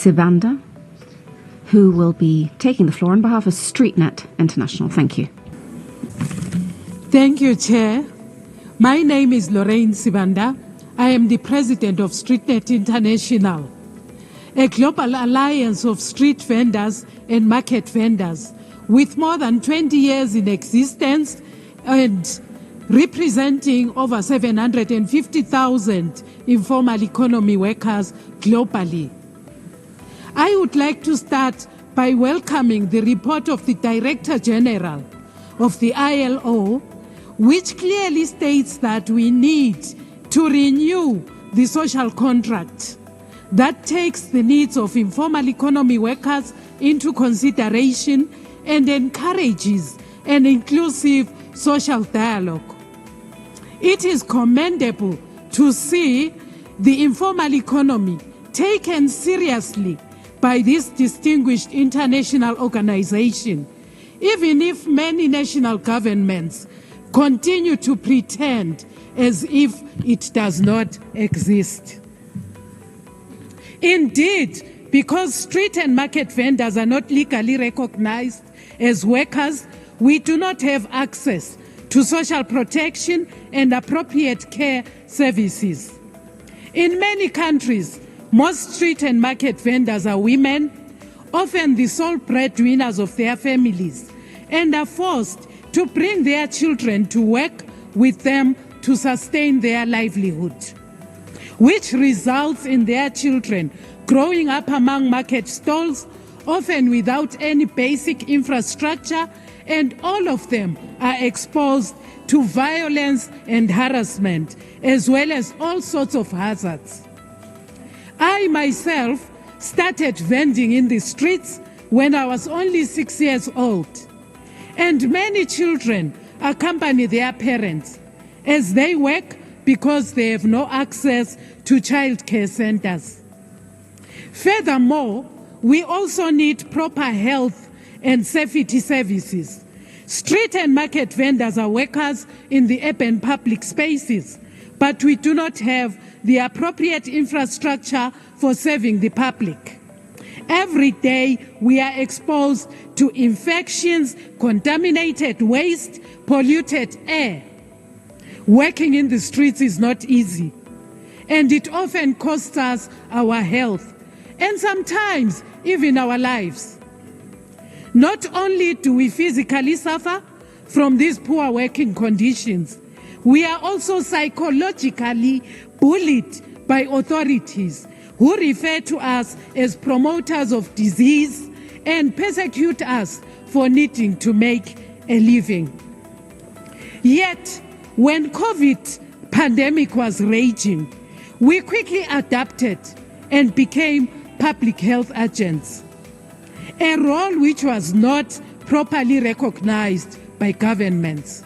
Sibanda, who will be taking the floor on behalf of StreetNet International. Thank you. Thank you, Chair. My name is Lorraine Sibanda. I am the president of StreetNet International, a global alliance of street vendors and market vendors with more than 20 years in existence and representing over 750,000 informal economy workers globally. I would like to start by welcoming the report of the Director General of the ILO, which clearly states that we need to renew the social contract that takes the needs of informal economy workers into consideration and encourages an inclusive social dialogue. It is commendable to see the informal economy taken seriously by this distinguished international organization, even if many national governments continue to pretend as if it does not exist. Indeed, because street and market vendors are not legally recognized as workers, we do not have access to social protection and appropriate care services. In many countries, most street and market vendors are women, often the sole breadwinners of their families, and are forced to bring their children to work with them to sustain their livelihood, which results in their children growing up among market stalls, often without any basic infrastructure, and all of them are exposed to violence and harassment, as well as all sorts of hazards. I myself started vending in the streets when I was only 6 years old, and many children accompany their parents as they work because they have no access to childcare centers. Furthermore, we also need proper health and safety services. Street and market vendors are workers in the urban public spaces, but we do not have the appropriate infrastructure for serving the public. Every day we are exposed to infections, contaminated waste, polluted air. Working in the streets is not easy, and it often costs us our health and sometimes even our lives. Not only do we physically suffer from these poor working conditions, we are also psychologically bullied by authorities who refer to us as promoters of disease and persecute us for needing to make a living. Yet, when COVID pandemic was raging, we quickly adapted and became public health agents, a role which was not properly recognized by governments.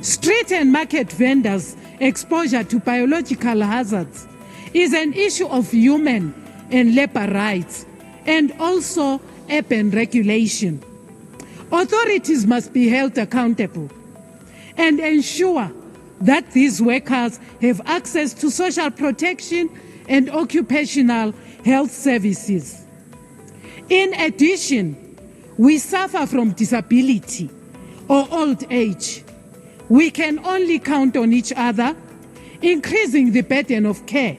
Street and market vendors' exposure to biological hazards is an issue of human and labor rights and also urban regulation. Authorities must be held accountable and ensure that these workers have access to social protection and occupational health services. In addition, we suffer from disability or old age. We can only count on each other, increasing the burden of care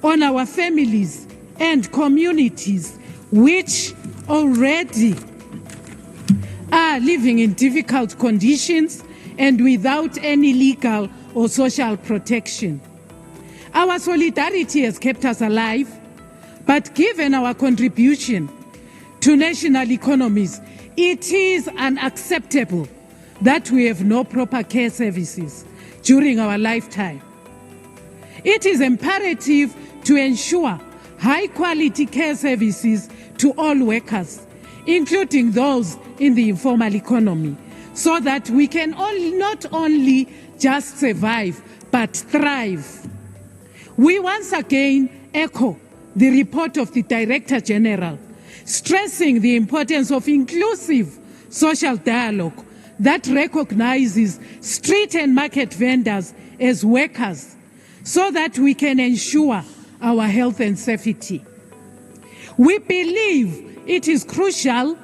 on our families and communities, which already are living in difficult conditions and without any legal or social protection. Our solidarity has kept us alive, but given our contribution to national economies, it is unacceptable that we have no proper care services during our lifetime. It is imperative to ensure high-quality care services to all workers, including those in the informal economy, so that we can not only just survive, but thrive. We once again echo the report of the Director General, stressing the importance of inclusive social dialogue that recognizes street and market vendors as workers so that we can ensure our health and safety. We believe it is crucial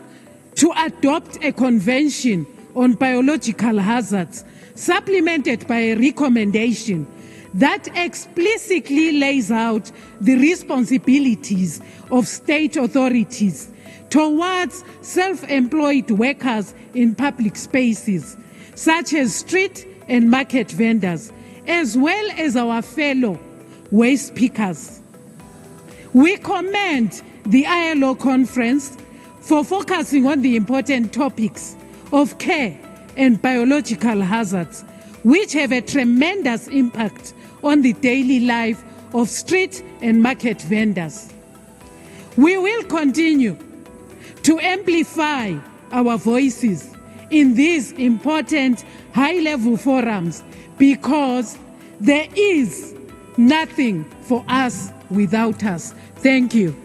to adopt a convention on biological hazards, supplemented by a recommendation that explicitly lays out the responsibilities of state authorities towards self-employed workers in public spaces, such as street and market vendors, as well as our fellow waste pickers. We commend the ILO conference for focusing on the important topics of care and biological hazards, which have a tremendous impact on the daily life of street and market vendors. We will continue to amplify our voices in these important high-level forums because there is nothing for us without us. Thank you.